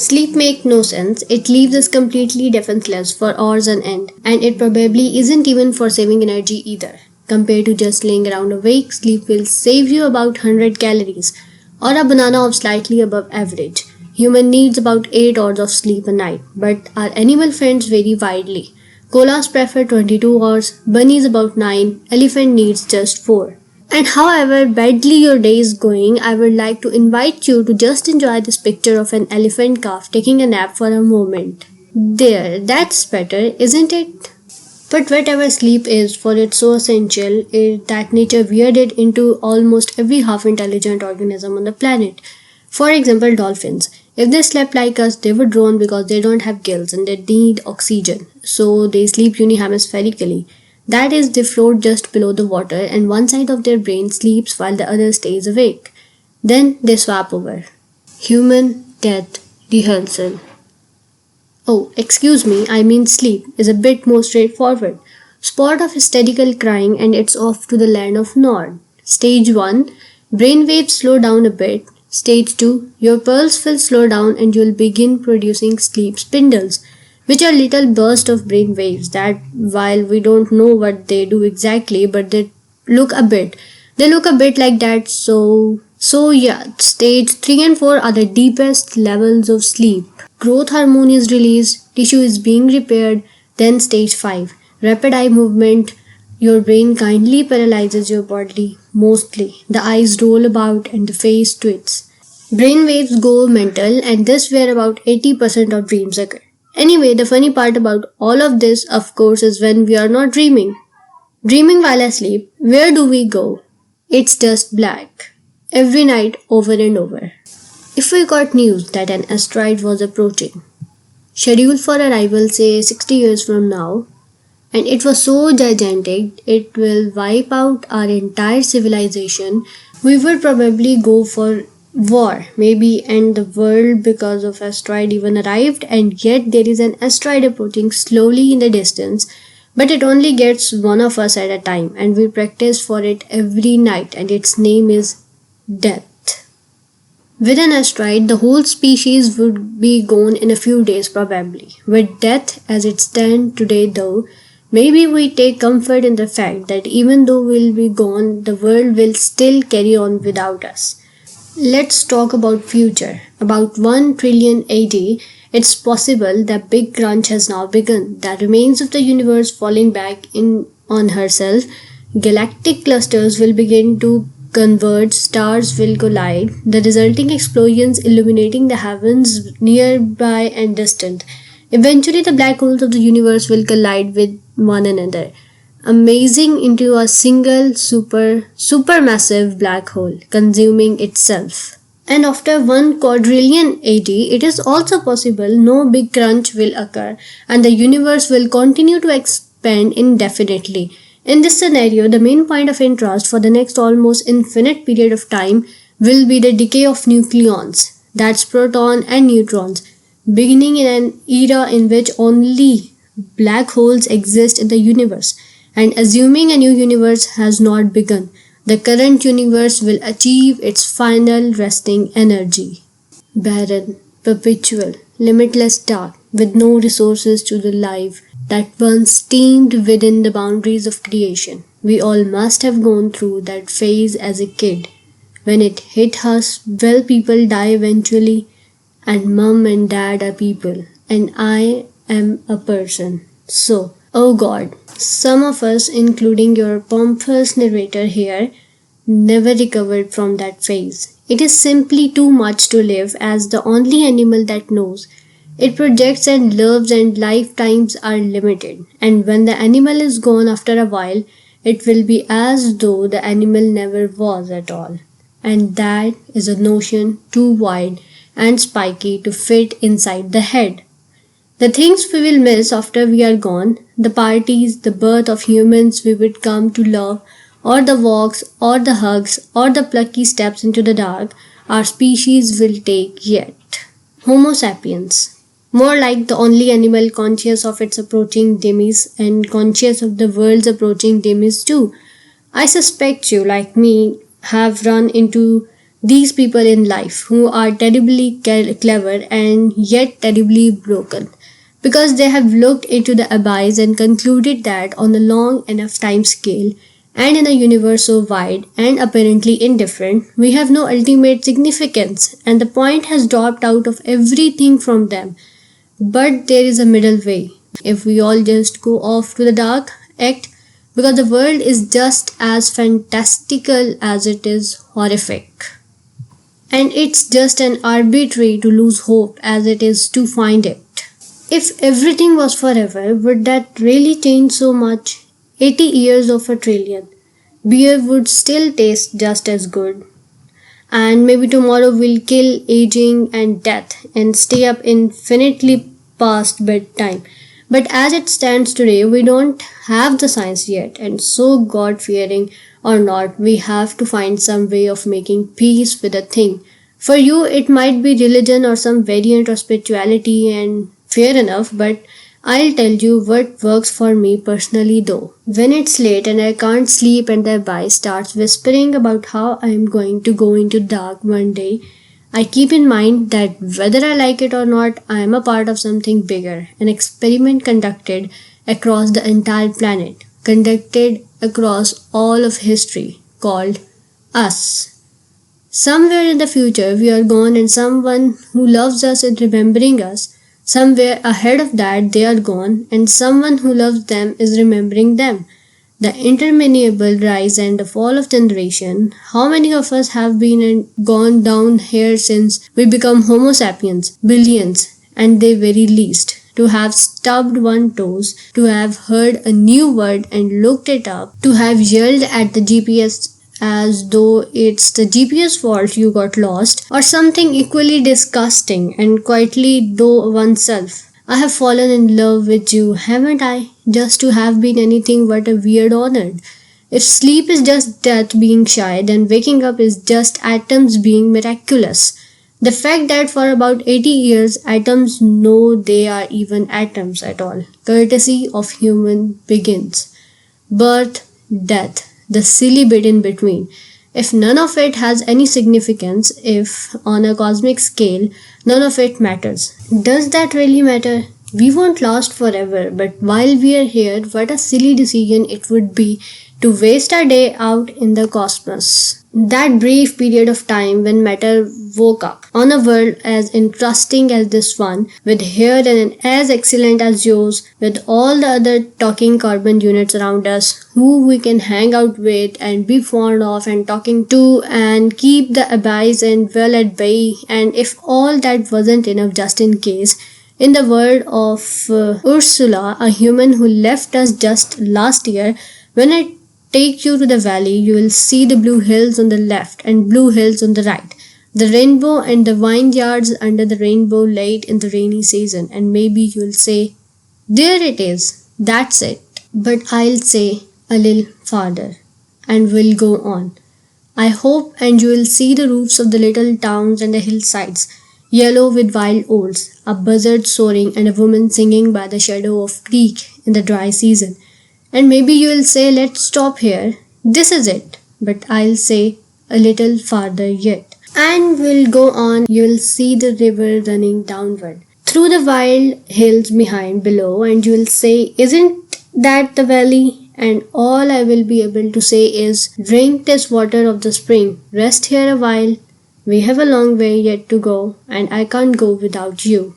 Sleep makes no sense. It leaves us completely defenseless for hours on end, and it probably isn't even for saving energy either. Compared to just laying around awake, sleep will save you about 100 calories or a banana of slightly above average. Human needs about 8 hours of sleep a night, but our animal friends vary widely. Koalas prefer 22 hours, bunnies about 9, elephant needs just 4. And however badly your day is going, I would like to invite you to just enjoy this picture of an elephant calf taking a nap for a moment. There, that's better, isn't it? But whatever sleep is, for it's so essential that nature weird it into almost every half-intelligent organism on the planet. For example, dolphins. If they slept like us, they would drown because they don't have gills and they need oxygen. So they sleep unihemispherically. That is, they float just below the water and one side of their brain sleeps while the other stays awake. Then they swap over. Human death rehearsal. Oh, excuse me, I mean sleep is a bit more straightforward. Spot of hysterical crying and it's off to the land of Nod. Stage 1. Brain waves slow down a bit. Stage 2. Your pulse will slow down and you'll begin producing sleep spindles, which are little bursts of brain waves that, while we don't know what they do exactly, but they look a bit like that. So yeah, stage 3 and 4 are the deepest levels of sleep. Growth hormone is released, tissue is being repaired. Then stage 5, rapid eye movement. Your brain kindly paralyzes your body, mostly. The eyes roll about and the face twitches. Brain waves go mental, and this is where about 80% of dreams occur. Anyway, the funny part about all of this, of course, is when we are not dreaming. Dreaming while asleep, where do we go? It's just black. Every night, over and over. If we got news that an asteroid was approaching, scheduled for arrival say 60 years from now, and it was so gigantic it will wipe out our entire civilization, we would probably go for war, maybe end the world because of asteroid even arrived. And yet there is an asteroid approaching slowly in the distance, but it only gets one of us at a time, and we practice for it every night, and its name is death. With an asteroid, the whole species would be gone in a few days probably. With death as it stands today though, maybe we take comfort in the fact that even though we'll be gone, the world will still carry on without us. Let's talk about future. About 1 trillion AD, it's possible that big crunch has now begun. The remains of the universe falling back in on herself. Galactic clusters will begin to converge, stars will collide, the resulting explosions illuminating the heavens nearby and distant. Eventually the black holes of the universe will collide with one another, amazing into a single supermassive black hole, consuming itself. And after 1 quadrillion AD, it is also possible no big crunch will occur and the universe will continue to expand indefinitely. In this scenario, the main point of interest for the next almost infinite period of time will be the decay of nucleons, that's proton and neutrons, beginning in an era in which only black holes exist in the universe. And assuming a new universe has not begun, the current universe will achieve its final resting energy. Barren, perpetual, limitless dark, with no resources to the life that once teemed within the boundaries of creation. We all must have gone through that phase as a kid. When it hit us, well, people die eventually, and mom and dad are people, and I am a person. So, oh God, some of us, including your pompous narrator here, never recovered from that phase. It is simply too much to live as the only animal that knows. It projects and loves, and lifetimes are limited. And when the animal is gone after a while, it will be as though the animal never was at all. And that is a notion too wide and spiky to fit inside the head. The things we will miss after we are gone, the parties, the birth of humans we would come to love, or the walks, or the hugs, or the plucky steps into the dark, our species will take yet. Homo sapiens. More like the only animal conscious of its approaching demise and conscious of the world's approaching demise too. I suspect you, like me, have run into These people in life who are terribly clever and yet terribly broken because they have looked into the abyss and concluded that on a long enough time scale and in a universe so wide and apparently indifferent, we have no ultimate significance and the point has dropped out of everything from them. But there is a middle way. If we all just go off to the dark, act, because the world is just as fantastical as it is horrific. And it's just as arbitrary to lose hope as it is to find it. If everything was forever, would that really change so much? 80 years of a trillion. Beer would still taste just as good. And maybe tomorrow we'll kill aging and death and stay up infinitely past bedtime. But as it stands today, we don't have the science yet, and so God fearing or not, we have to find some way of making peace with a thing. For you, it might be religion or some variant of spirituality, and fair enough, but I'll tell you what works for me personally though. When it's late and I can't sleep and the abyss starts whispering about how I'm going to go into dark one day, I keep in mind that whether I like it or not, I am a part of something bigger, an experiment conducted across the entire planet, conducted across all of history, called us. Somewhere in the future we are gone and someone who loves us is remembering us. Somewhere ahead of that they are gone and someone who loves them is remembering them. The interminable rise and the fall of generation. How many of us have been and gone down here since we become Homo sapiens? Billions, and the very least. To have stubbed one toes, to have heard a new word and looked it up, to have yelled at the GPS as though it's the GPS fault you got lost, or something equally disgusting and quietly though oneself. I have fallen in love with you, haven't I? Just to have been anything but a weird honored. If sleep is just death being shy, then waking up is just atoms being miraculous. The fact that for about 80 years atoms know they are even atoms at all, courtesy of human begins. Birth, death, the silly bit in between. If none of it has any significance, if on a cosmic scale none of it matters, does that really matter? We won't last forever, but while we are here, what a silly decision it would be to waste our day out in the cosmos. That brief period of time when matter woke up on a world as interesting as this one, with hair and as excellent as yours, with all the other talking carbon units around us, who we can hang out with and be fond of and talking to and keep the abyss and well at bay. And if all that wasn't enough, just in case, in the word of Ursula, a human who left us just last year, when I take you to the valley, you will see the blue hills on the left and blue hills on the right, the rainbow and the vineyards under the rainbow late in the rainy season, and maybe you'll say, there it is, that's it. But I'll say a little farther, and we'll go on. I hope and you will see the roofs of the little towns and the hillsides, yellow with wild oats, a buzzard soaring and a woman singing by the shadow of creek in the dry season. And maybe you will say, let's stop here. This is it. But I'll say a little farther yet. And we'll go on. You'll see the river running downward through the wild hills below, and you'll say, isn't that the valley? And all I will be able to say is, drink this water of the spring. Rest here a while. We have a long way yet to go, and I can't go without you.